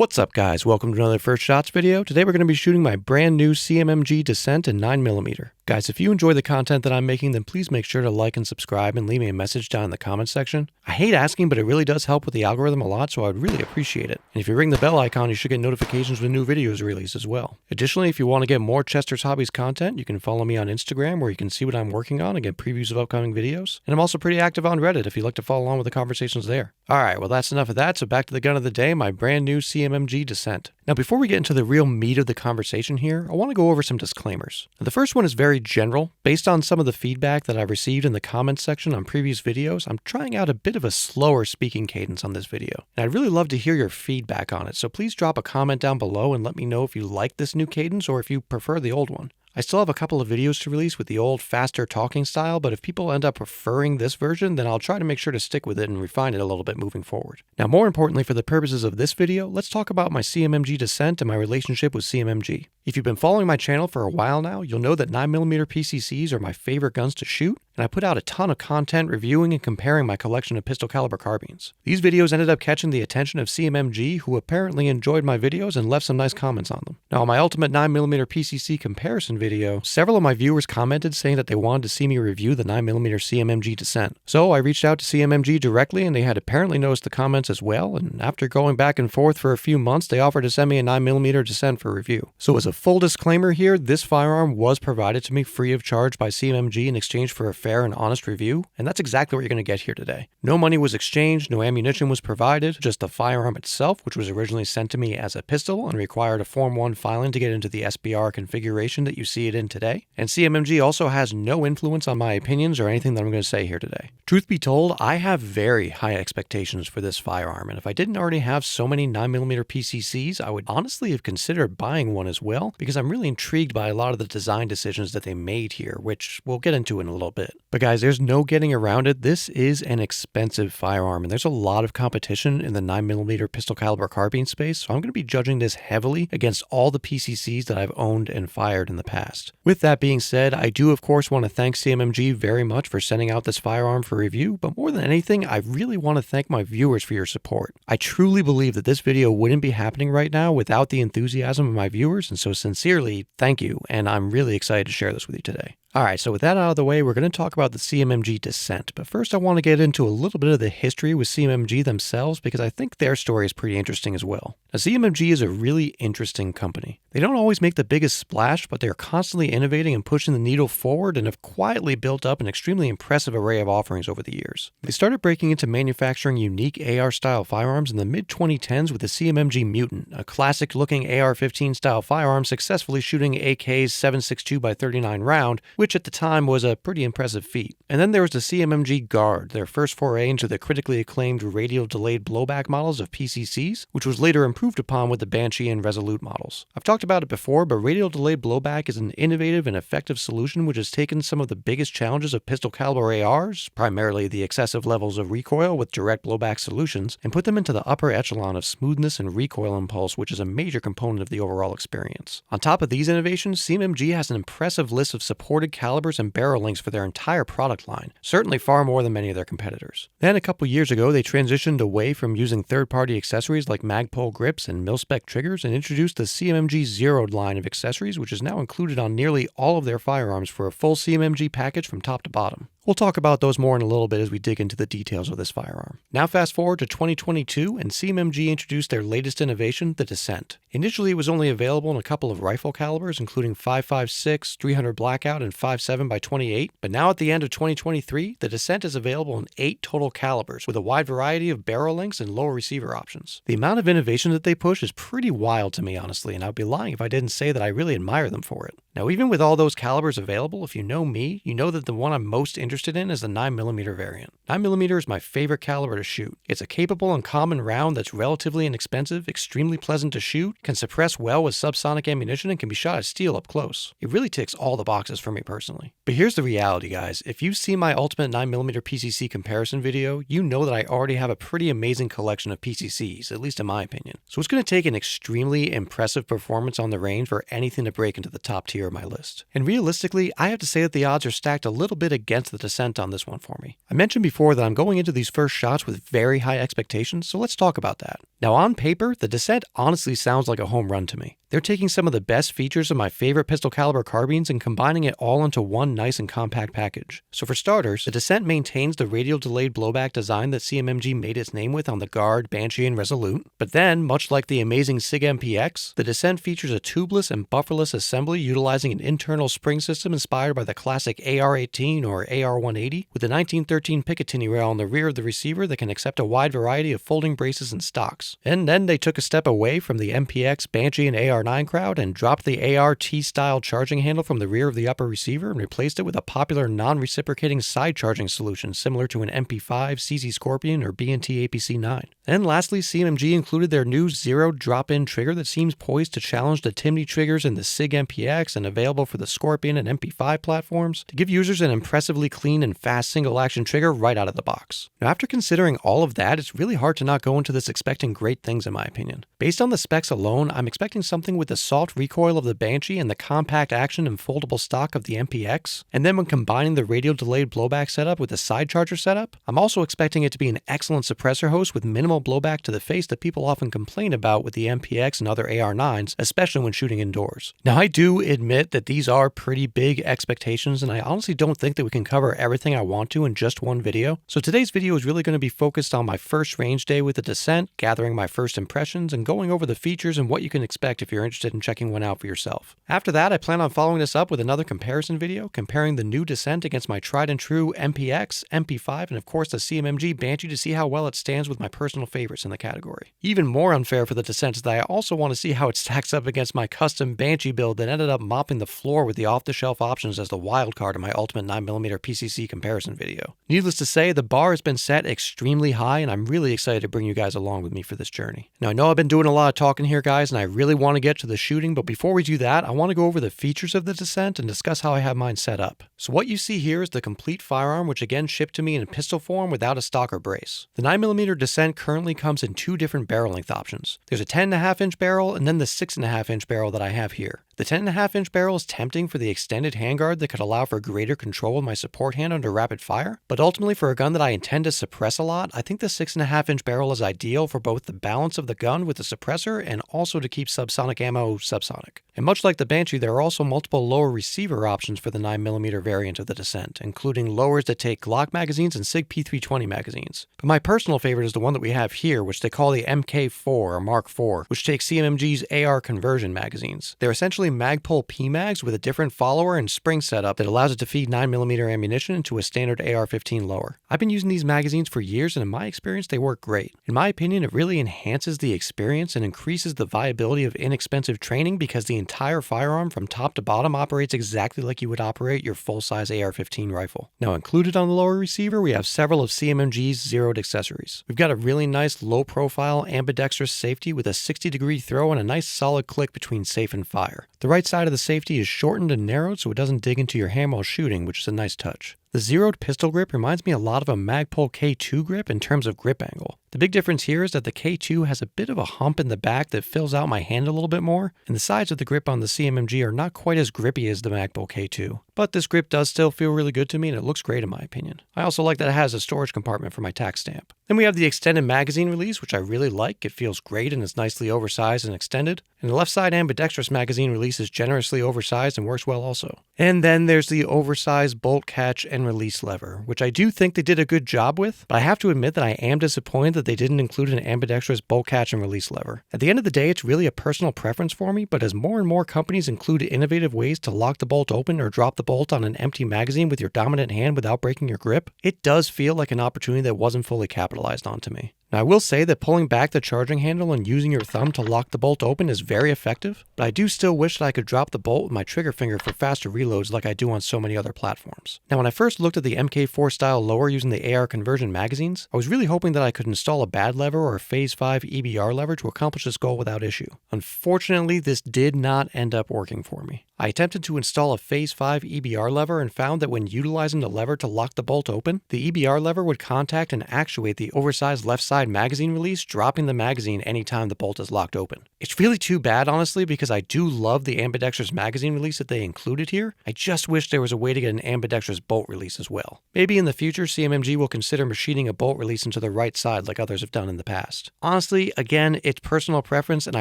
What's up guys, welcome to another First Shots video. Today we're going to be shooting my brand new CMMG Dissent in 9mm. Guys, if you enjoy the content that I'm making, then please make sure to like and subscribe and leave me a message down in the comments section. I hate asking, but it really does help with the algorithm a lot, so I would really appreciate it. And if you ring the bell icon, you should get notifications when new videos are released as well. Additionally, if you want to get more Chester's Hobbies content, you can follow me on Instagram where you can see what I'm working on and get previews of upcoming videos. And I'm also pretty active on Reddit if you'd like to follow along with the conversations there. Alright, well that's enough of that, so back to the gun of the day, my brand new CMMG Dissent. Now before we get into the real meat of the conversation here, I want to go over some disclaimers. Now, the first one is very general. Based on some of the feedback that I've received in the comments section on previous videos, I'm trying out a bit of a slower speaking cadence on this video. And I'd really love to hear your feedback on it, so please drop a comment down below and let me know if you like this new cadence or if you prefer the old one. I still have a couple of videos to release with the old, faster talking style, but if people end up preferring this version, then I'll try to make sure to stick with it and refine it a little bit moving forward. Now, more importantly for the purposes of this video, let's talk about my CMMG Dissent and my relationship with CMMG. If you've been following my channel for a while now, you'll know that 9mm PCCs are my favorite guns to shoot, and I put out a ton of content reviewing and comparing my collection of pistol caliber carbines. These videos ended up catching the attention of CMMG, who apparently enjoyed my videos and left some nice comments on them. Now, on my ultimate 9mm PCC comparison video, several of my viewers commented saying that they wanted to see me review the 9mm CMMG Dissent. So I reached out to CMMG directly, and they had apparently noticed the comments as well, and after going back and forth for a few months, they offered to send me a 9mm Dissent for review. So as a full disclaimer here, this firearm was provided to me free of charge by CMMG in exchange for a fair and honest review, and that's exactly what you're going to get here today. No money was exchanged, no ammunition was provided, just the firearm itself, which was originally sent to me as a pistol and required a Form 1 filing to get into the SBR configuration that you see it in today. And CMMG also has no influence on my opinions or anything that I'm going to say here today. Truth be told, I have very high expectations for this firearm, and if I didn't already have so many 9mm PCCs, I would honestly have considered buying one as well, because I'm really intrigued by a lot of the design decisions that they made here, which we'll get into in a little bit. But guys, there's no getting around it. This is an expensive firearm, and there's a lot of competition in the 9mm pistol caliber carbine space, so I'm going to be judging this heavily against all the PCCs that I've owned and fired in the past. With that being said, I do of course want to thank CMMG very much for sending out this firearm for review, but more than anything, I really want to thank my viewers for your support. I truly believe that this video wouldn't be happening right now without the enthusiasm of my viewers, and so sincerely, thank you, and I'm really excited to share this with you today. Alright, so with that out of the way, we're going to talk about the CMMG Dissent, but first I want to get into a little bit of the history with CMMG themselves because I think their story is pretty interesting as well. Now, CMMG is a really interesting company. They don't always make the biggest splash, but they're constantly innovating and pushing the needle forward and have quietly built up an extremely impressive array of offerings over the years. They started breaking into manufacturing unique AR-style firearms in the mid-2010s with the CMMG Mutant, a classic-looking AR-15 style firearm successfully shooting AK's 7.62x39 round, which at the time was a pretty impressive feat. And then there was the CMMG Guard, their first foray into the critically acclaimed Radial Delayed Blowback models of PCCs, which was later improved upon with the Banshee and Resolute models. I've talked about it before, but Radial Delayed Blowback is an innovative and effective solution which has taken some of the biggest challenges of pistol caliber ARs, primarily the excessive levels of recoil with direct blowback solutions, and put them into the upper echelon of smoothness and recoil impulse, which is a major component of the overall experience. On top of these innovations, CMMG has an impressive list of supported calibers and barrel lengths for their entire product line, certainly far more than many of their competitors. Then a couple years ago, they transitioned away from using third-party accessories like Magpul grips and mil-spec triggers and introduced the CMMG Zeroed line of accessories, which is now included on nearly all of their firearms for a full CMMG package from top to bottom. We'll talk about those more in a little bit as we dig into the details of this firearm. Now fast forward to 2022 and CMMG introduced their latest innovation, the Dissent. Initially it was only available in a couple of rifle calibers including 5.56, 300 Blackout, and 5.7x28, but now at the end of 2023, the Dissent is available in 8 total calibers with a wide variety of barrel lengths and lower receiver options. The amount of innovation that they push is pretty wild to me honestly, and I'd be lying if I didn't say that I really admire them for it. Now even with all those calibers available, if you know me, you know that the one I'm most interested in is the 9mm variant. 9mm is my favorite caliber to shoot. It's a capable and common round that's relatively inexpensive, extremely pleasant to shoot, can suppress well with subsonic ammunition, and can be shot at steel up close. It really ticks all the boxes for me personally. But here's the reality, guys. If you've seen my ultimate 9mm PCC comparison video, you know that I already have a pretty amazing collection of PCCs, at least in my opinion. So it's going to take an extremely impressive performance on the range for anything to break into the top tier of my list. And realistically, I have to say that the odds are stacked a little bit against the Dissent on this one for me. I mentioned before that I'm going into these first shots with very high expectations, so let's talk about that. Now on paper, the Dissent honestly sounds like a home run to me. They're taking some of the best features of my favorite pistol caliber carbines and combining it all into one nice and compact package. So for starters, the Dissent maintains the radial delayed blowback design that CMMG made its name with on the Guard, Banshee, and Resolute. But then, much like the amazing Sig MPX, the Dissent features a tubeless and bufferless assembly utilizing an internal spring system inspired by the classic AR-18 or AR-180 with a 1913 Picatinny rail on the rear of the receiver that can accept a wide variety of folding braces and stocks. And then they took a step away from the MPX, Banshee, and AR-9 crowd and dropped the AR-T-style charging handle from the rear of the upper receiver and replaced it with a popular non-reciprocating side charging solution similar to an MP5, CZ Scorpion, or B&T APC-9. And lastly, CMMG included their new zero drop-in trigger that seems poised to challenge the Timney triggers in the Sig MPX and available for the Scorpion and MP5 platforms to give users an impressively clean and fast single-action trigger right out of the box. Now, after considering all of that, it's really hard to not go into this expecting great things in my opinion. Based on the specs alone, I'm expecting something with the soft recoil of the Banshee and the compact action and foldable stock of the MPX, and then when combining the radial delayed blowback setup with the side charger setup, I'm also expecting it to be an excellent suppressor host with minimal blowback to the face that people often complain about with the MPX and other AR-9s, especially when shooting indoors. Now, I do admit that these are pretty big expectations, and I honestly don't think that we can cover everything I want to in just one video. So today's video is really going to be focused on my first range day with the Dissent, gathering my first impressions, and going over the features and what you can expect if you're interested in checking one out for yourself. After that, I plan on following this up with another comparison video, comparing the new Dissent against my tried and true MPX, MP5, and of course the CMMG Banshee to see how well it stands with my personal favorites in the category. Even more unfair for the Dissent is that I also want to see how it stacks up against my custom Banshee build that ended up mopping the floor with the off-the-shelf options as the wild card in my ultimate 9mm PCC comparison video. Needless to say, the bar has been set extremely high, and I'm really excited to bring you guys along with me for this journey. Now, I know I've been doing a lot of talking here, guys, and I really want to get to the shooting, but before we do that, I want to go over the features of the Dissent and discuss how I have mine set up. So what you see here is the complete firearm, which again shipped to me in pistol form without a stock or brace. The 9mm Dissent currently comes in two different barrel length options. There's a 10.5-inch barrel and then the 6.5-inch barrel that I have here. The 10.5-inch barrel is tempting for the extended handguard that could allow for greater control of my support hand under rapid fire, but ultimately for a gun that I intend to suppress a lot, I think the 6.5-inch barrel is ideal for both the balance of the gun with the suppressor and also to keep subsonic ammo subsonic. And much like the Banshee, there are also multiple lower receiver options for the 9mm variant of the Dissent, including lowers that take Glock magazines and Sig P320 magazines. But my personal favorite is the one that we have here, which they call the MK4 or Mark IV, which takes CMMG's AR conversion magazines. They're essentially Magpul PMags with a different follower and spring setup that allows it to feed 9mm ammunition into a standard AR-15 lower. I've been using these magazines for years, and in my experience, they work great. In my opinion, it really enhances the experience and increases the viability of inexpensive training because the entire firearm from top to bottom operates exactly like you would operate your full-size AR-15 rifle. Now, included on the lower receiver, we have several of CMMG's zeroed accessories. We've got a really nice low-profile ambidextrous safety with a 60-degree throw and a nice solid click between safe and fire. The right side of the safety is shortened and narrowed so it doesn't dig into your hand while shooting, which is a nice touch. The zeroed pistol grip reminds me a lot of a Magpul K2 grip in terms of grip angle. The big difference here is that the K2 has a bit of a hump in the back that fills out my hand a little bit more, and the sides of the grip on the CMMG are not quite as grippy as the Magpul K2. But this grip does still feel really good to me, and it looks great in my opinion. I also like that it has a storage compartment for my tax stamp. Then we have the extended magazine release, which I really like. It feels great and it's nicely oversized and extended. And the left side ambidextrous magazine release is generously oversized and works well also. And then there's the oversized bolt catch and release lever, which I do think they did a good job with, but I have to admit that I am disappointed that they didn't include an ambidextrous bolt catch and release lever. At the end of the day, it's really a personal preference for me, but as more and more companies include innovative ways to lock the bolt open or drop the bolt on an empty magazine with your dominant hand without breaking your grip, it does feel like an opportunity that wasn't fully capitalized on to me. Now, I will say that pulling back the charging handle and using your thumb to lock the bolt open is very effective, but I do still wish that I could drop the bolt with my trigger finger for faster reloads like I do on so many other platforms. Now, when I first looked at the MK4 style lower using the AR conversion magazines, I was really hoping that I could install a bad lever or a Phase 5 EBR lever to accomplish this goal without issue. Unfortunately, this did not end up working for me. I attempted to install a Phase 5 EBR lever and found that when utilizing the lever to lock the bolt open, the EBR lever would contact and actuate the oversized left side magazine release, dropping the magazine anytime the bolt is locked open. It's really too bad, honestly, because I do love the Ambidextrous magazine release that they included here. I just wish there was a way to get an Ambidextrous bolt release as well. Maybe in the future, CMMG will consider machining a bolt release into the right side like others have done in the past. Honestly, again, it's personal preference, and I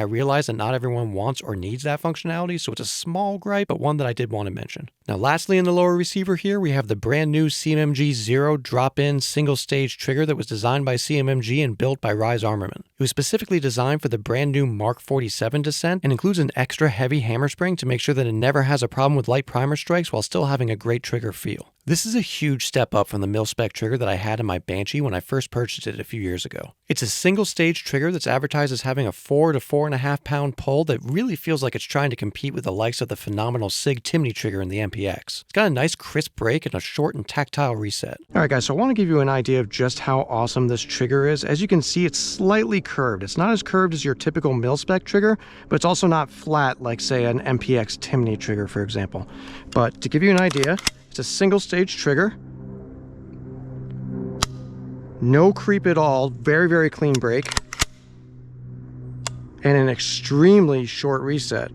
realize that not everyone wants or needs that functionality, so it's a small gripe, but one that I did want to mention. Now, lastly, in the lower receiver here, we have the brand new CMMG Zero drop-in single-stage trigger that was designed by CMMG and built by Rise Armament. It was specifically designed for the brand new Mark 47 Dissent and includes an extra heavy hammer spring to make sure that it never has a problem with light primer strikes while still having a great trigger feel. This is a huge step up from the mil-spec trigger that I had in my Banshee when I first purchased it a few years ago. It's a single-stage trigger that's advertised as having a 4 to 4.5 pound pull that really feels like it's trying to compete with the likes of the phenomenal Sig P320 trigger in the MPX. It's got a nice crisp break and a short and tactile reset. Alright guys, so I want to give you an idea of just how awesome this trigger is. As you can see, it's slightly curved. It's not as curved as your typical mil-spec trigger, but it's also not flat like, say, an MPX P320 trigger, for example. But to give you an idea, it's a single stage trigger. No creep at all, very, very clean break. And an extremely short reset.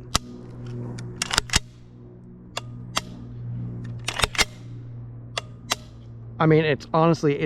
I mean, it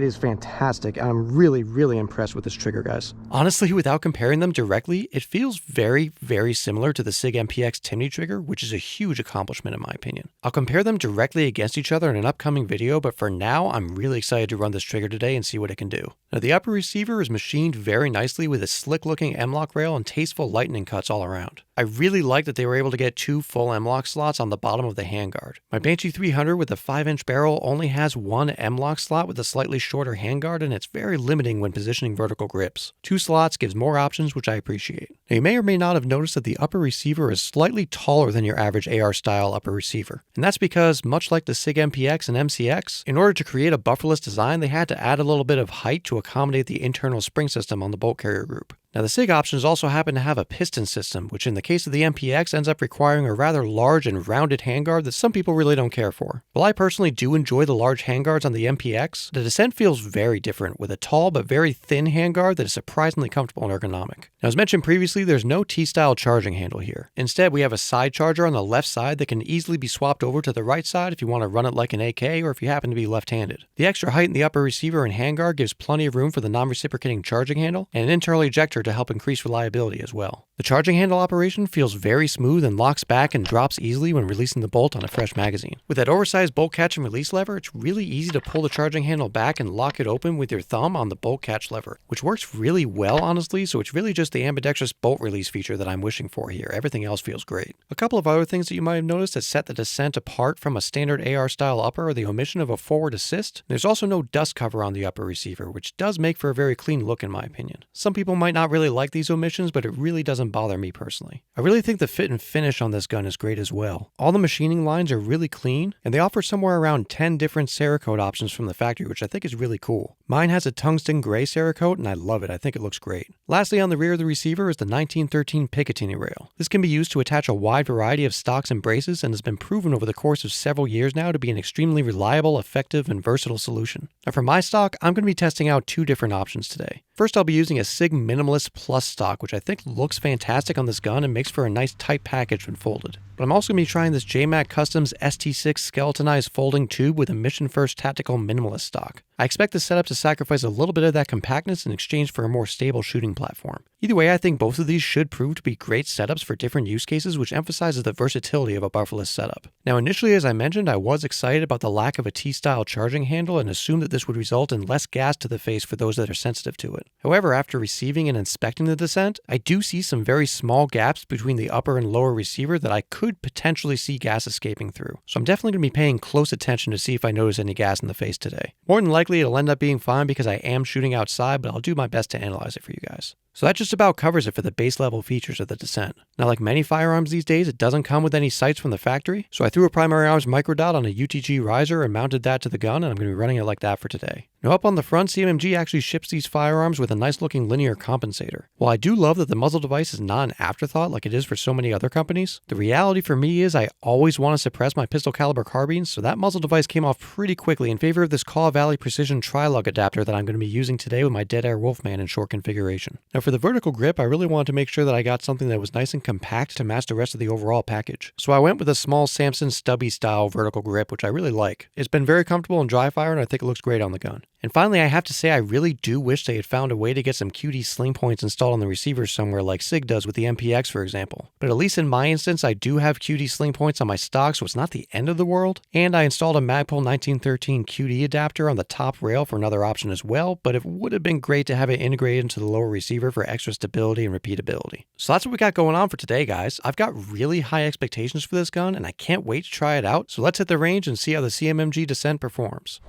is fantastic. I'm really, really impressed with this trigger, guys. Honestly, without comparing them directly, it feels very, very similar to the Sig MPX P320 trigger, which is a huge accomplishment in my opinion. I'll compare them directly against each other in an upcoming video, but for now, I'm really excited to run this trigger today and see what it can do. Now, the upper receiver is machined very nicely with a slick-looking M-LOK rail and tasteful lightning cuts all around. I really like that they were able to get 2 full M-LOK slots on the bottom of the handguard. My Banshee 300 with a 5-inch barrel only has 1 M-LOK slot with a slightly shorter handguard, and it's very limiting when positioning vertical grips. 2 slots gives more options, which I appreciate. Now, you may or may not have noticed that the upper receiver is slightly taller than your average AR-style upper receiver. And that's because, much like the Sig MPX and MCX, in order to create a bufferless design, they had to add a little bit of height to accommodate the internal spring system on the bolt carrier group. Now, the Sig options also happen to have a piston system, which in the case of the MPX ends up requiring a rather large and rounded handguard that some people really don't care for. While I personally do enjoy the large handguards on the MPX, the Dissent feels very different, with a tall but very thin handguard that is surprisingly comfortable and ergonomic. Now, as mentioned previously, there's no T-style charging handle here. Instead, we have a side charger on the left side that can easily be swapped over to the right side if you want to run it like an AK or if you happen to be left-handed. The extra height in the upper receiver and handguard gives plenty of room for the non-reciprocating charging handle and an internal ejector to help increase reliability as well. The charging handle operation feels very smooth and locks back and drops easily when releasing the bolt on a fresh magazine. With that oversized bolt catch and release lever, it's really easy to pull the charging handle back and lock it open with your thumb on the bolt catch lever, which works really well, honestly, so it's really just the ambidextrous bolt release feature that I'm wishing for here. Everything else feels great. A couple of other things that you might have noticed that set the Dissent apart from a standard AR style upper are the omission of a forward assist. There's also no dust cover on the upper receiver, which does make for a very clean look in my opinion. Some people might not really like these omissions, but it really doesn't bother me personally. I really think the fit and finish on this gun is great as well. All the machining lines are really clean, and they offer somewhere around 10 different Cerakote options from the factory, which I think is really cool. Mine has a tungsten gray Cerakote, and I love it. I think it looks great. Lastly, on the rear of the receiver is the 1913 Picatinny rail. This can be used to attach a wide variety of stocks and braces, and has been proven over the course of several years now to be an extremely reliable, effective, and versatile solution. Now for my stock, I'm going to be testing out 2 different options today. First, I'll be using a Sig Minimalist Plus stock, which I think looks fantastic on this gun and makes for a nice tight package when folded. But I'm also going to be trying this JMac Customs ST6 skeletonized folding tube with a Mission First Tactical Minimalist stock. I expect the setup to sacrifice a little bit of that compactness in exchange for a more stable shooting platform. Either way, I think both of these should prove to be great setups for different use cases, which emphasizes the versatility of a bufferless setup. Now initially, as I mentioned, I was excited about the lack of a T-style charging handle and assumed that this would result in less gas to the face for those that are sensitive to it. However, after receiving and inspecting the Dissent, I do see some very small gaps between the upper and lower receiver that I could potentially see gas escaping through. So I'm definitely going to be paying close attention to see if I notice any gas in the face today. More than likely, it'll end up being fine because I am shooting outside, but I'll do my best to analyze it for you guys. So that just about covers it for the base level features of the Dissent. Now, like many firearms these days, it doesn't come with any sights from the factory, so I threw a primary arms microdot on a UTG riser and mounted that to the gun, and I'm going to be running it like that for today. Now up on the front, CMMG actually ships these firearms with a nice looking linear compensator. While I do love that the muzzle device is not an afterthought like it is for so many other companies, the reality for me is I always want to suppress my pistol caliber carbines, so that muzzle device came off pretty quickly in favor of this Kaw Valley Precision Tri-Lug adapter that I'm going to be using today with my Dead Air Wolfman in short configuration. Now for for the vertical grip, I really wanted to make sure that I got something that was nice and compact to match the rest of the overall package. So I went with a small Samson stubby style vertical grip, which I really like. It's been very comfortable in dry fire and I think it looks great on the gun. And finally, I have to say I really do wish they had found a way to get some QD sling points installed on the receiver somewhere like Sig does with the MPX, for example. But at least in my instance, I do have QD sling points on my stock, so it's not the end of the world. And I installed a Magpul 1913 QD adapter on the top rail for another option as well, but it would have been great to have it integrated into the lower receiver for extra stability and repeatability. So that's what we got going on for today, guys. I've got really high expectations for this gun, and I can't wait to try it out. So let's hit the range and see how the CMMG Dissent performs.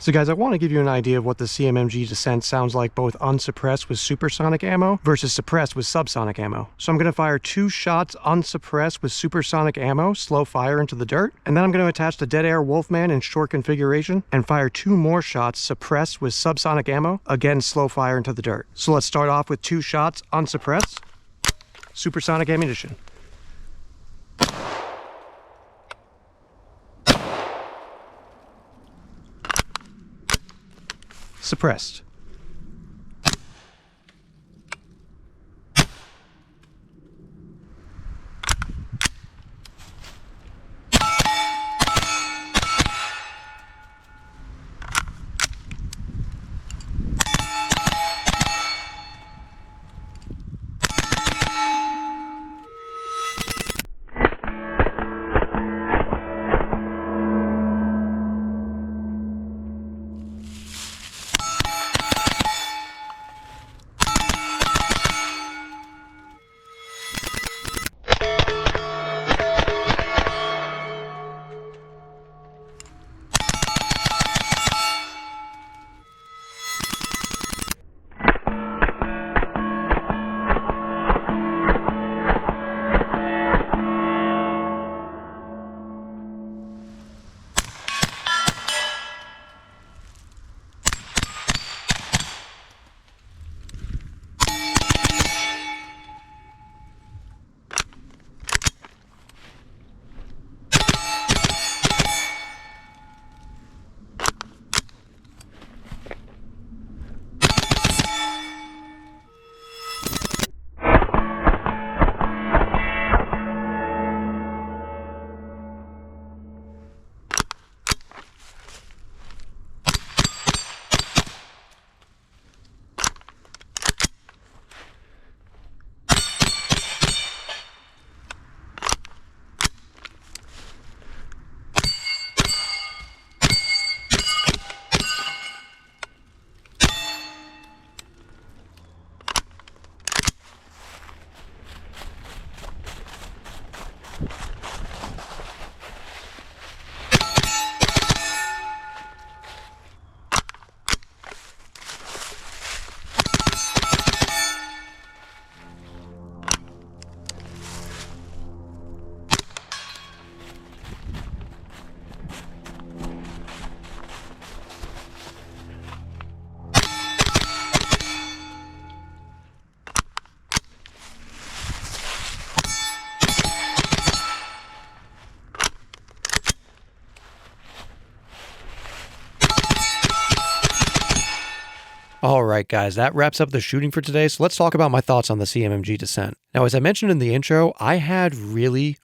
So guys, I want to give you an idea of what the CMMG Dissent sounds like both unsuppressed with supersonic ammo versus suppressed with subsonic ammo. So I'm going to fire 2 shots unsuppressed with supersonic ammo, slow fire into the dirt, and then I'm going to attach the Dead Air Wolfman in short configuration and fire 2 more shots suppressed with subsonic ammo, again slow fire into the dirt. So let's start off with 2 shots unsuppressed, supersonic ammunition. Suppressed. Alright guys, that wraps up the shooting for today, so let's talk about my thoughts on the CMMG Dissent. Now, as I mentioned in the intro, I had really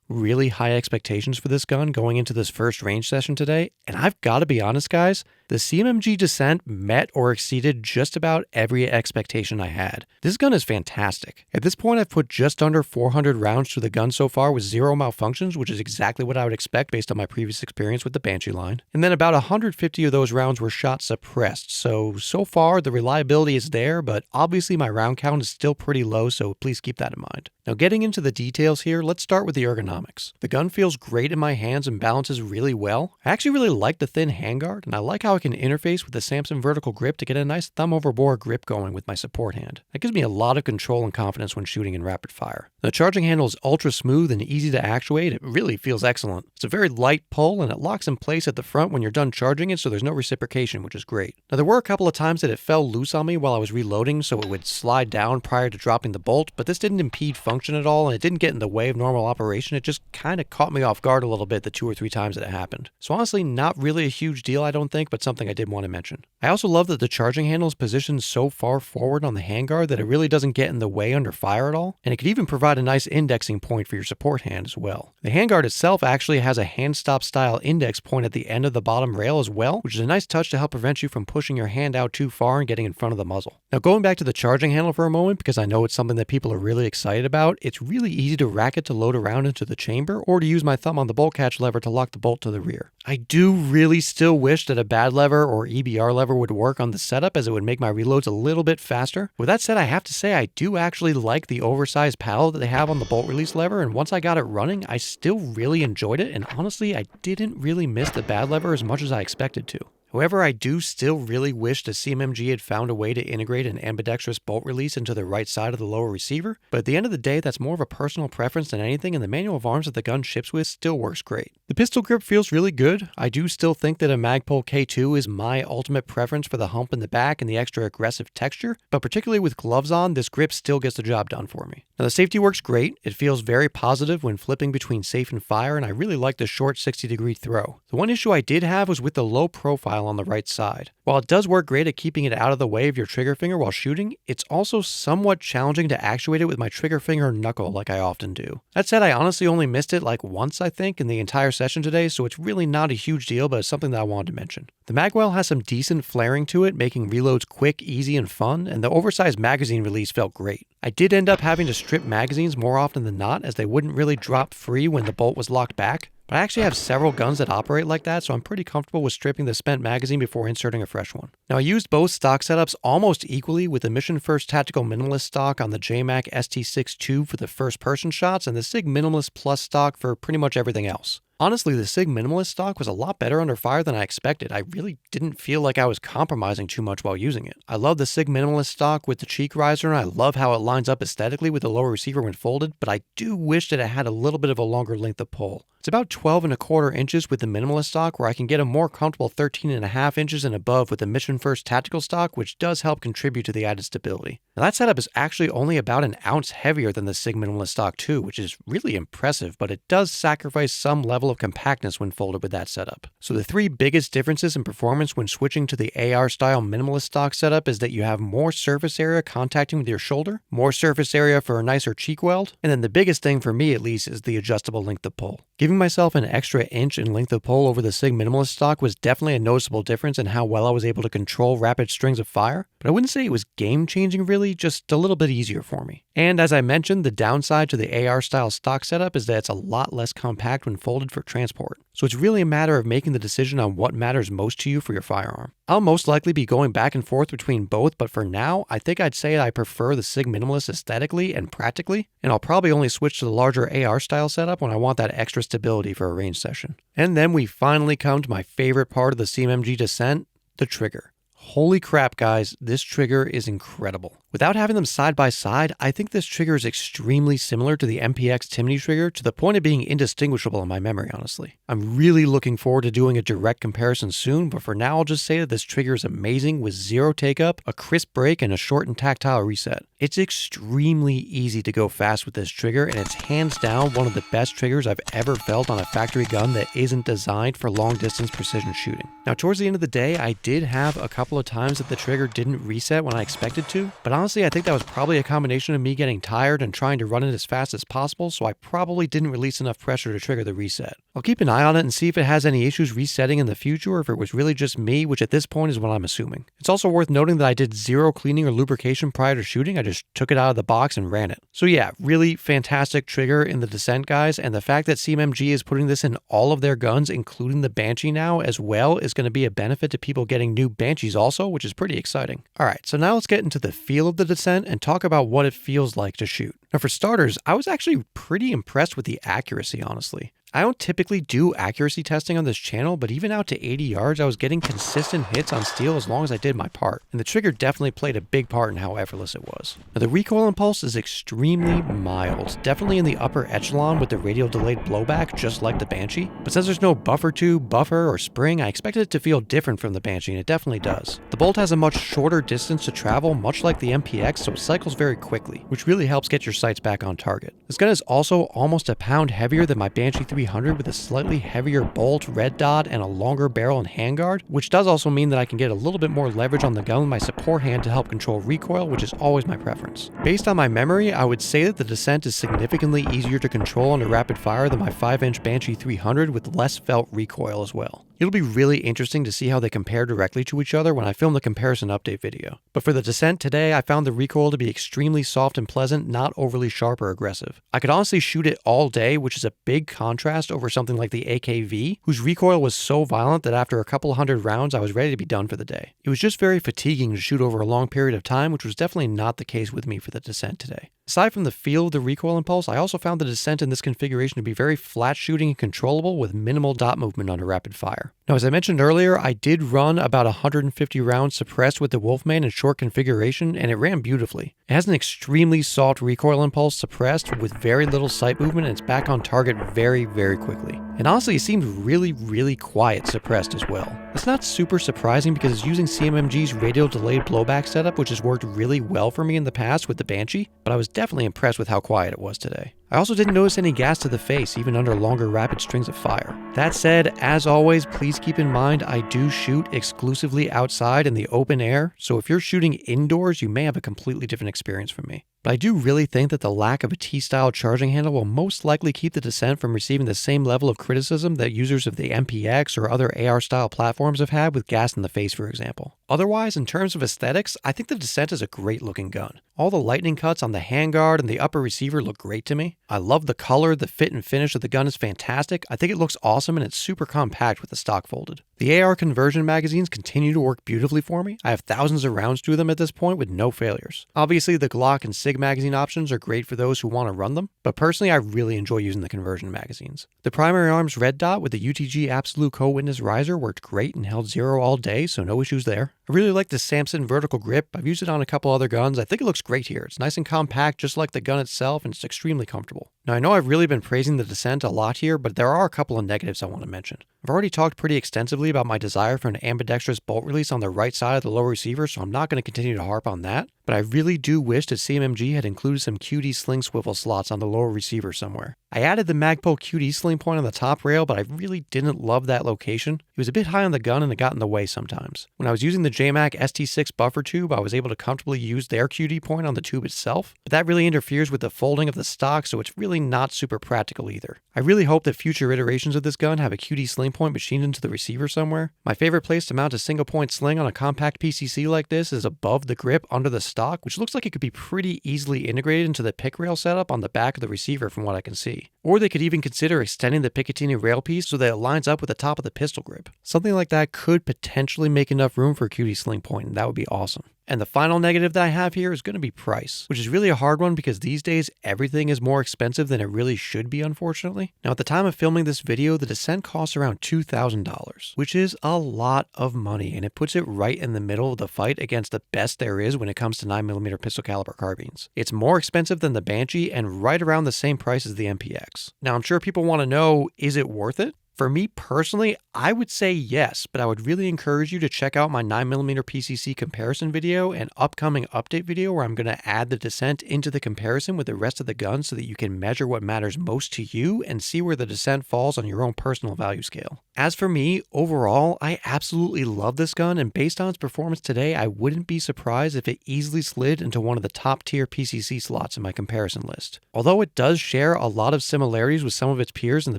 high expectations for this gun going into this first range session today, and I've got to be honest guys, the CMMG Dissent met or exceeded just about every expectation I had. This gun is fantastic. At this point, I've put just under 400 rounds through the gun so far with 0 malfunctions, which is exactly what I would expect based on my previous experience with the Banshee line. And then about 150 of those rounds were shot suppressed, so far the reliability is there, but obviously my round count is still pretty low, so please keep that in mind. Now getting into the details here, let's start with the ergonomics. The gun feels great in my hands and balances really well. I actually really like the thin handguard, and I like how I can interface with the Samson vertical grip to get a nice thumb over bore grip going with my support hand. That gives me a lot of control and confidence when shooting in rapid fire. The charging handle is ultra smooth and easy to actuate. It really feels excellent. It's a very light pull and it locks in place at the front when you're done charging it, so there's no reciprocation, which is great. Now there were a couple of times that it fell loose on me while I was reloading, so it would slide down prior to dropping the bolt, but this didn't impede function at all and it didn't get in the way of normal operation. It just kind of caught me off guard a little bit the 2 or 3 times that it happened. So honestly, not really a huge deal I don't think, but something I did want to mention. I also love that the charging handle is positioned so far forward on the handguard that it really doesn't get in the way under fire at all, and it could even provide a nice indexing point for your support hand as well. The handguard itself actually has a hand stop style index point at the end of the bottom rail as well, which is a nice touch to help prevent you from pushing your hand out too far and getting in front of the muzzle. Now going back to the charging handle for a moment, because I know it's something that people are really excited about, it's really easy to rack it to load a round into the chamber or to use my thumb on the bolt catch lever to lock the bolt to the rear. I do really still wish that a bad lever or EBR lever would work on the setup, as it would make my reloads a little bit faster. With that said, I have to say I do actually like the oversized paddle that they have on the bolt release lever, and once I got it running, I still really enjoyed it, and honestly, I didn't really miss the bad lever as much as I expected to. However, I do still really wish the CMMG had found a way to integrate an ambidextrous bolt release into the right side of the lower receiver, but at the end of the day, that's more of a personal preference than anything, and the manual of arms that the gun ships with still works great. The pistol grip feels really good. I do still think that a Magpul K2 is my ultimate preference for the hump in the back and the extra aggressive texture, but particularly with gloves on, this grip still gets the job done for me. Now the safety works great. It feels very positive when flipping between safe and fire, and I really like the short 60-degree throw. The one issue I did have was with the low profile on the right side. While it does work great at keeping it out of the way of your trigger finger while shooting, it's also somewhat challenging to actuate it with my trigger finger and knuckle like I often do. That said, I honestly only missed it like once I think in the entire session today, so it's really not a huge deal, but it's something that I wanted to mention. The magwell has some decent flaring to it, making reloads quick, easy, and fun, and the oversized magazine release felt great. I did end up having to strip magazines more often than not, as they wouldn't really drop free when the bolt was locked back. But I actually have several guns that operate like that, so I'm pretty comfortable with stripping the spent magazine before inserting a fresh one. Now I used both stock setups almost equally, with the Mission First Tactical Minimalist stock on the JMac ST6 tube for the first person shots and the Sig Minimalist Plus stock for pretty much everything else. Honestly, the Sig Minimalist stock was a lot better under fire than I expected. I really didn't feel like I was compromising too much while using it. I love the Sig Minimalist stock with the cheek riser, and I love how it lines up aesthetically with the lower receiver when folded, but I do wish that it had a little bit of a longer length of pull. It's about 12.25 inches with the Minimalist stock, where I can get a more comfortable 13.5 inches and above with the Mission First Tactical stock, which does help contribute to the added stability. Now that setup is actually only about an ounce heavier than the Sig Minimalist stock too, which is really impressive, but it does sacrifice some level of compactness when folded with that setup. So the 3 biggest differences in performance when switching to the AR style Minimalist stock setup is that you have more surface area contacting with your shoulder, more surface area for a nicer cheek weld, and then the biggest thing for me at least is the adjustable length of pull. Giving myself an extra inch in length of pull over the Sig Minimalist stock was definitely a noticeable difference in how well I was able to control rapid strings of fire, but I wouldn't say it was game-changing really, just a little bit easier for me. And as I mentioned, the downside to the AR style stock setup is that it's a lot less compact when folded for transport. So it's really a matter of making the decision on what matters most to you for your firearm. I'll most likely be going back and forth between both, but for now, I think I'd say I prefer the Sig Minimalist aesthetically and practically, and I'll probably only switch to the larger AR style setup when I want that extra stability for a range session. And then we finally come to my favorite part of the CMMG Dissent, the trigger. Holy crap, guys, this trigger is incredible. Without having them side by side, I think this trigger is extremely similar to the MPX Timney trigger, to the point of being indistinguishable in my memory, honestly. I'm really looking forward to doing a direct comparison soon, but for now I'll just say that this trigger is amazing with 0 take-up, a crisp break, and a short and tactile reset. It's extremely easy to go fast with this trigger, and it's hands down one of the best triggers I've ever felt on a factory gun that isn't designed for long-distance precision shooting. Now, towards the end of the day, I did have a couple couple of times that the trigger didn't reset when I expected to, but honestly I think that was probably a combination of me getting tired and trying to run it as fast as possible, so I probably didn't release enough pressure to trigger the reset. I'll keep an eye on it and see if it has any issues resetting in the future or if it was really just me, which at this point is what I'm assuming. It's also worth noting that I did zero cleaning or lubrication prior to shooting. I just took it out of the box and ran it. So yeah, really fantastic trigger in the Dissent, guys, and the fact that CMMG is putting this in all of their guns, including the Banshee now as well, is going to be a benefit to people getting new Banshees also, which is pretty exciting. Alright, so now let's get into the feel of the Dissent and talk about what it feels like to shoot. Now for starters, I was actually pretty impressed with the accuracy, honestly. I don't typically do accuracy testing on this channel, but even out to 80 yards, I was getting consistent hits on steel as long as I did my part, and the trigger definitely played a big part in how effortless it was. Now the recoil impulse is extremely mild, definitely in the upper echelon with the Radial Delayed Blowback, just like the Banshee, but since there's no buffer tube, buffer, or spring, I expected it to feel different from the Banshee, and it definitely does. The bolt has a much shorter distance to travel, much like the MPX, so it cycles very quickly, which really helps get your sights back on target. This gun is also almost a pound heavier than my Banshee 300 with a slightly heavier bolt, red dot, and a longer barrel and handguard, which does also mean that I can get a little bit more leverage on the gun with my support hand to help control recoil, which is always my preference. Based on my memory, I would say that the Dissent is significantly easier to control under rapid fire than my 5-inch Banshee 300 with less felt recoil as well. It'll be really interesting to see how they compare directly to each other when I film the comparison update video. But for the Dissent today, I found the recoil to be extremely soft and pleasant, not overly sharp or aggressive. I could honestly shoot it all day, which is a big contrast over something like the AKV, whose recoil was so violent that after a couple hundred rounds, I was ready to be done for the day. It was just very fatiguing to shoot over a long period of time, which was definitely not the case with me for the Dissent today. Aside from the feel of the recoil impulse, I also found the Dissent in this configuration to be very flat shooting and controllable with minimal dot movement under rapid fire. Now, as I mentioned earlier, I did run about 150 rounds suppressed with the Wolfman in short configuration, and it ran beautifully. It has an extremely soft recoil impulse suppressed with very little sight movement, and it's back on target very, very quickly. And honestly, it seemed really quiet suppressed as well. It's not super surprising because it's using CMMG's Radial Delayed Blowback setup, which has worked really well for me in the past with the Banshee, but I was definitely impressed with how quiet it was today. I also didn't notice any gas to the face, even under longer rapid strings of fire. That said, as always, please keep in mind I do shoot exclusively outside in the open air, so if you're shooting indoors, you may have a completely different experience from me. But I do really think that the lack of a T-style charging handle will most likely keep the Dissent from receiving the same level of criticism that users of the MPX or other AR-style platforms have had with gas in the face, for example. Otherwise, in terms of aesthetics, I think the Dissent is a great looking gun. All the lightning cuts on the handguard and the upper receiver look great to me. I love the color, the fit and finish of the gun is fantastic. I think it looks awesome and it's super compact with the stock folded. The AR conversion magazines continue to work beautifully for me. I have thousands of rounds through them at this point with no failures. Obviously, the Glock and Sig magazine options are great for those who want to run them, but personally I really enjoy using the conversion magazines. The primary arms red dot with the UTG Absolute Co-Witness riser worked great and held 0 all day, so no issues there. I really like the Samson vertical grip. I've used it on a couple other guns. I think it looks great here. It's nice and compact just like the gun itself, and it's extremely comfortable. Now I know I've really been praising the Dissent a lot here, but there are a couple of negatives I want to mention. I've already talked pretty extensively about my desire for an ambidextrous bolt release on the right side of the lower receiver, so I'm not going to continue to harp on that, but I really do wish that CMMG had included some QD sling swivel slots on the lower receiver somewhere. I added the Magpul QD sling point on the top rail, but I really didn't love that location. It was a bit high on the gun and it got in the way sometimes. When I was using the JMac ST6 buffer tube, I was able to comfortably use their QD point on the tube itself, but that really interferes with the folding of the stock, so it's really not super practical either. I really hope that future iterations of this gun have a QD sling point machined into the receiver somewhere. My favorite place to mount a single point sling on a compact PCC like this is above the grip under the stock, which looks like it could be pretty easily integrated into the pick rail setup on the back of the receiver from what I can see. Or they could even consider extending the Picatinny rail piece so that it lines up with the top of the pistol grip. Something like that could potentially make enough room for a QD sling point, and that would be awesome. And the final negative that I have here is going to be price, which is really a hard one because these days everything is more expensive than it really should be, unfortunately. Now at the time of filming this video, the Dissent costs around $2,000, which is a lot of money, and it puts it right in the middle of the fight against the best there is when it comes to 9mm pistol caliber carbines. It's more expensive than the Banshee and right around the same price as the MPX. Now I'm sure people want to know, is it worth it? For me personally, I would say yes, but I would really encourage you to check out my 9mm PCC comparison video and upcoming update video where I'm going to add the Dissent into the comparison with the rest of the gun so that you can measure what matters most to you and see where the Dissent falls on your own personal value scale. As for me, overall, I absolutely love this gun, and based on its performance today, I wouldn't be surprised if it easily slid into one of the top tier PCC slots in my comparison list. Although it does share a lot of similarities with some of its peers in the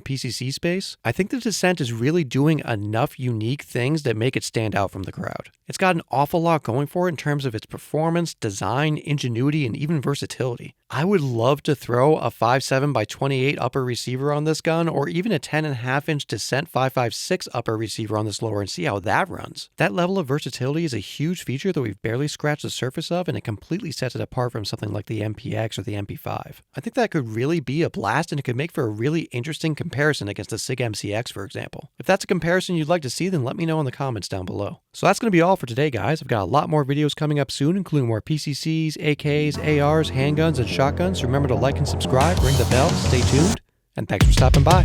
PCC space, I think the Dissent is really doing enough unique things that make it stand out from the crowd. It's got an awful lot going for it in terms of its performance, design, ingenuity, and even versatility. I would love to throw a 5.7x28 upper receiver on this gun, or even a 10.5-inch Dissent 5.56 upper receiver on this lower and see how that runs. That level of versatility is a huge feature that we've barely scratched the surface of, and it completely sets it apart from something like the MPX or the MP5. I think that could really be a blast, and it could make for a really interesting comparison against the Sig MCX, for example. If that's a comparison you'd like to see, then let me know in the comments down below. So that's going to be all for today, guys. I've got a lot more videos coming up soon, including more PCCs, AKs, ARs, handguns, and shotguns. Remember to like and subscribe, ring the bell, stay tuned, and thanks for stopping by.